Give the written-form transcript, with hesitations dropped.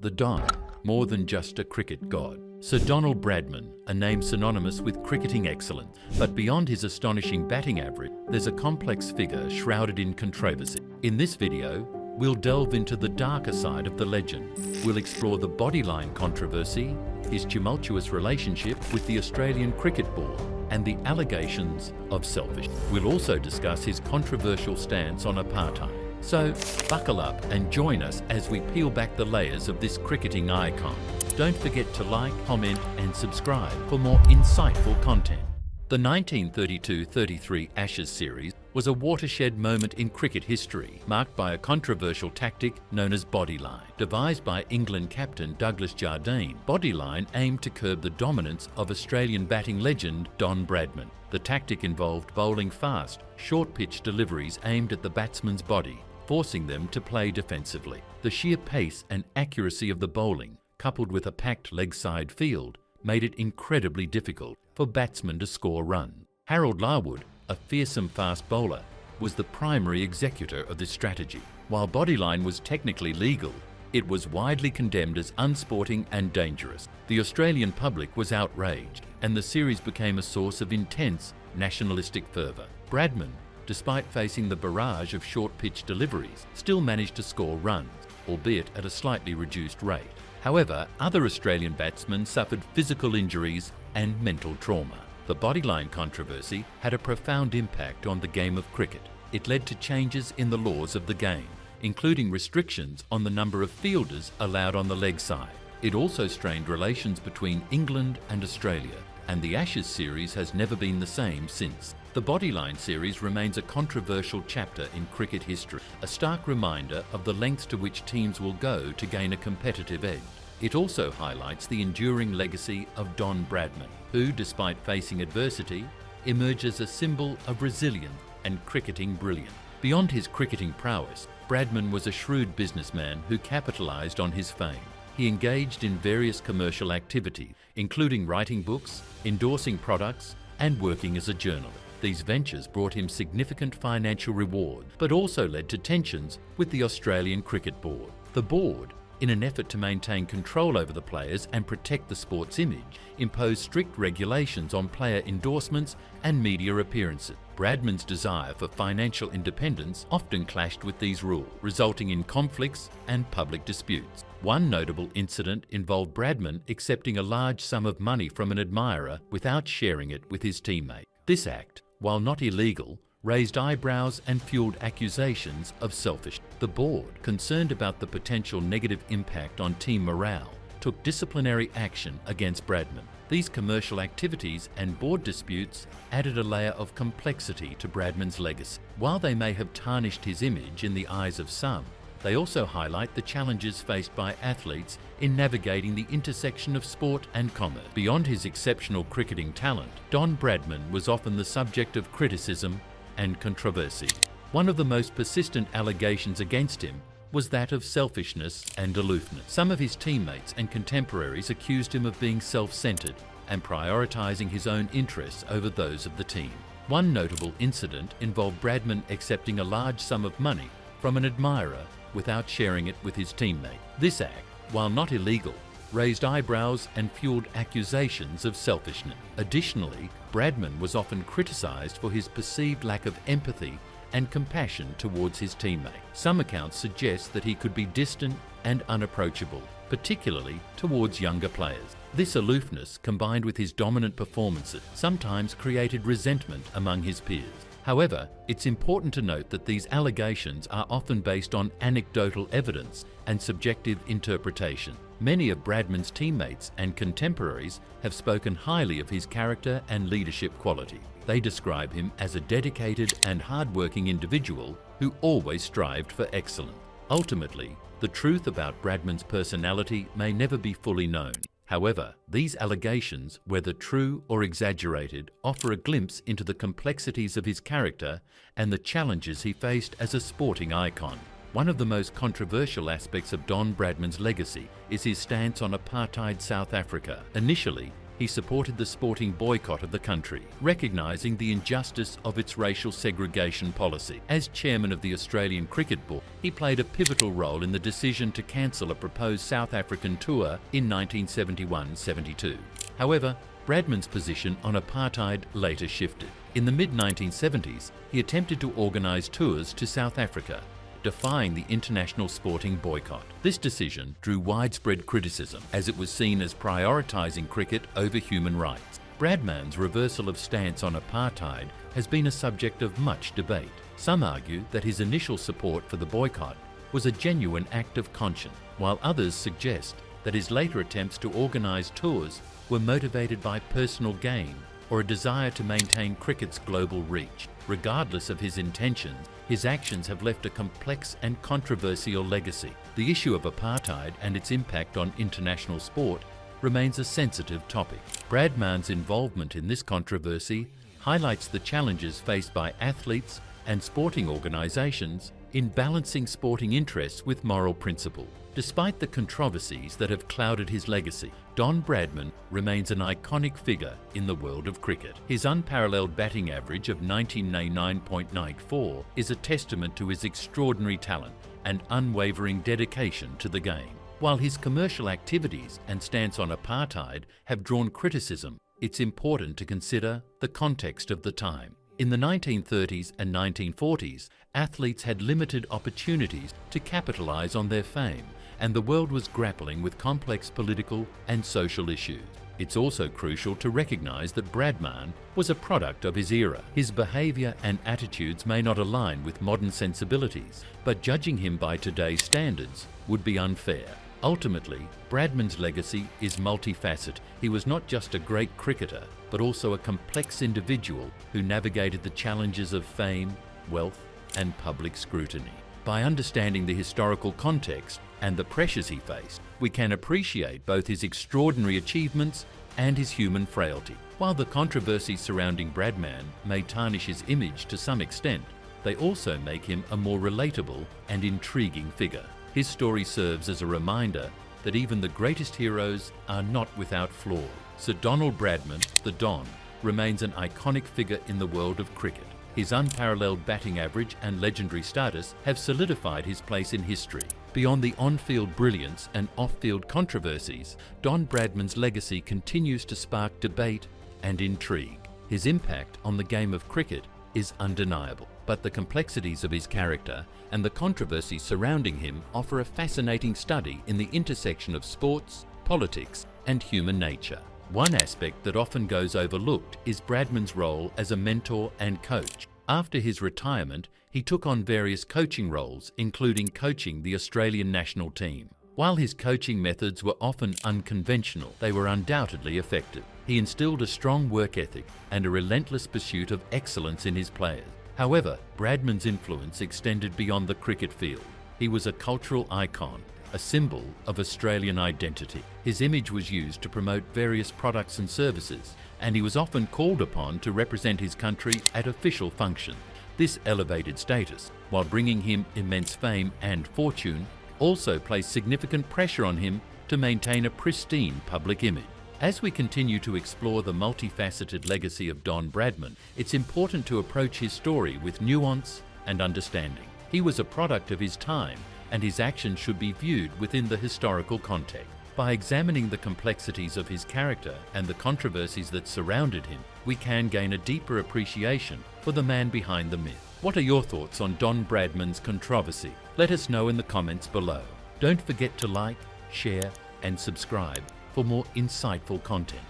The Don, more than just a cricket god. Sir Donald Bradman, a name synonymous with cricketing excellence. But beyond his astonishing batting average, there's a complex figure shrouded in controversy. In this video, we'll delve into the darker side of the legend. We'll explore the Bodyline controversy, his tumultuous relationship with the Australian Cricket Board, and the allegations of selfishness. We'll also discuss his controversial stance on apartheid. So buckle up and join us as we peel back the layers of this cricketing icon. Don't forget to like, comment and subscribe for more insightful content. The 1932-33 Ashes series was a watershed moment in cricket history, marked by a controversial tactic known as Bodyline. Devised by England captain Douglas Jardine, Bodyline aimed to curb the dominance of Australian batting legend Don Bradman. The tactic involved bowling fast, short-pitch deliveries aimed at the batsman's body, forcing them to play defensively. The sheer pace and accuracy of the bowling, coupled with a packed leg-side field, made it incredibly difficult for batsmen to score runs. Harold Larwood, a fearsome fast bowler, was the primary executor of this strategy. While Bodyline was technically legal, it was widely condemned as unsporting and dangerous. The Australian public was outraged, and the series became a source of intense nationalistic fervour. Bradman, despite facing the barrage of short-pitch deliveries, still managed to score runs, albeit at a slightly reduced rate. However, other Australian batsmen suffered physical injuries and mental trauma. The Bodyline controversy had a profound impact on the game of cricket. It led to changes in the laws of the game, including restrictions on the number of fielders allowed on the leg side. It also strained relations between England and Australia, and the Ashes series has never been the same since. The Bodyline series remains a controversial chapter in cricket history, a stark reminder of the lengths to which teams will go to gain a competitive edge. It also highlights the enduring legacy of Don Bradman, who, despite facing adversity, emerges a symbol of resilience and cricketing brilliance. Beyond his cricketing prowess, Bradman was a shrewd businessman who capitalised on his fame. He engaged in various commercial activities, including writing books, endorsing products, and working as a journalist. These ventures brought him significant financial reward, but also led to tensions with the Australian Cricket Board. The board, in an effort to maintain control over the players and protect the sport's image, imposed strict regulations on player endorsements and media appearances. Bradman's desire for financial independence often clashed with these rules, resulting in conflicts and public disputes. One notable incident involved Bradman accepting a large sum of money from an admirer without sharing it with his teammate. This act, while not illegal, raised eyebrows and fueled accusations of selfishness. The board, concerned about the potential negative impact on team morale, took disciplinary action against Bradman. These commercial activities and board disputes added a layer of complexity to Bradman's legacy. While they may have tarnished his image in the eyes of some, they also highlight the challenges faced by athletes in navigating the intersection of sport and commerce. Beyond his exceptional cricketing talent, Don Bradman was often the subject of criticism and controversy. One of the most persistent allegations against him was that of selfishness and aloofness. Some of his teammates and contemporaries accused him of being self-centered and prioritising his own interests over those of the team. One notable incident involved Bradman accepting a large sum of money from an admirer without sharing it with his teammate. This act, while not illegal, raised eyebrows and fueled accusations of selfishness. Additionally, Bradman was often criticised for his perceived lack of empathy and compassion towards his teammate. Some accounts suggest that he could be distant and unapproachable, particularly towards younger players. This aloofness, combined with his dominant performances, sometimes created resentment among his peers. However, it's important to note that these allegations are often based on anecdotal evidence and subjective interpretation. Many of Bradman's teammates and contemporaries have spoken highly of his character and leadership quality. They describe him as a dedicated and hard-working individual who always strived for excellence. Ultimately, the truth about Bradman's personality may never be fully known. However, these allegations, whether true or exaggerated, offer a glimpse into the complexities of his character and the challenges he faced as a sporting icon. One of the most controversial aspects of Don Bradman's legacy is his stance on apartheid South Africa. Initially, he supported the sporting boycott of the country, recognising the injustice of its racial segregation policy. As chairman of the Australian Cricket Board, he played a pivotal role in the decision to cancel a proposed South African tour in 1971-72. However, Bradman's position on apartheid later shifted. In the mid-1970s, he attempted to organise tours to South Africa, defying the international sporting boycott. This decision drew widespread criticism as it was seen as prioritising cricket over human rights. Bradman's reversal of stance on apartheid has been a subject of much debate. Some argue that his initial support for the boycott was a genuine act of conscience, while others suggest that his later attempts to organise tours were motivated by personal gain or a desire to maintain cricket's global reach. Regardless of his intentions, his actions have left a complex and controversial legacy. The issue of apartheid and its impact on international sport remains a sensitive topic. Bradman's involvement in this controversy highlights the challenges faced by athletes and sporting organisations in balancing sporting interests with moral principle. Despite the controversies that have clouded his legacy, Don Bradman remains an iconic figure in the world of cricket. His unparalleled batting average of 1999.94 is a testament to his extraordinary talent and unwavering dedication to the game. While his commercial activities and stance on apartheid have drawn criticism, it's important to consider the context of the time. In the 1930s and 1940s, athletes had limited opportunities to capitalise on their fame, and the world was grappling with complex political and social issues. It's also crucial to recognise that Bradman was a product of his era. His behaviour and attitudes may not align with modern sensibilities, but judging him by today's standards would be unfair. Ultimately, Bradman's legacy is multifaceted. He was not just a great cricketer, but also a complex individual who navigated the challenges of fame, wealth, and public scrutiny. By understanding the historical context and the pressures he faced, we can appreciate both his extraordinary achievements and his human frailty. While the controversies surrounding Bradman may tarnish his image to some extent, they also make him a more relatable and intriguing figure. His story serves as a reminder that even the greatest heroes are not without flaws. Sir Donald Bradman, the Don, remains an iconic figure in the world of cricket. His unparalleled batting average and legendary status have solidified his place in history. Beyond the on-field brilliance and off-field controversies, Don Bradman's legacy continues to spark debate and intrigue. His impact on the game of cricket is undeniable, but the complexities of his character and the controversies surrounding him offer a fascinating study in the intersection of sports, politics, and human nature. One aspect that often goes overlooked is Bradman's role as a mentor and coach. After his retirement, he took on various coaching roles, including coaching the Australian national team. While his coaching methods were often unconventional, they were undoubtedly effective. He instilled a strong work ethic and a relentless pursuit of excellence in his players. However, Bradman's influence extended beyond the cricket field. He was a cultural icon, a symbol of Australian identity. His image was used to promote various products and services, and he was often called upon to represent his country at official functions. This elevated status, while bringing him immense fame and fortune, also placed significant pressure on him to maintain a pristine public image. As we continue to explore the multifaceted legacy of Don Bradman, it's important to approach his story with nuance and understanding. He was a product of his time, and his actions should be viewed within the historical context. By examining the complexities of his character and the controversies that surrounded him, we can gain a deeper appreciation for the man behind the myth. What are your thoughts on Don Bradman's controversy? Let us know in the comments below. Don't forget to like, share, and subscribe for more insightful content.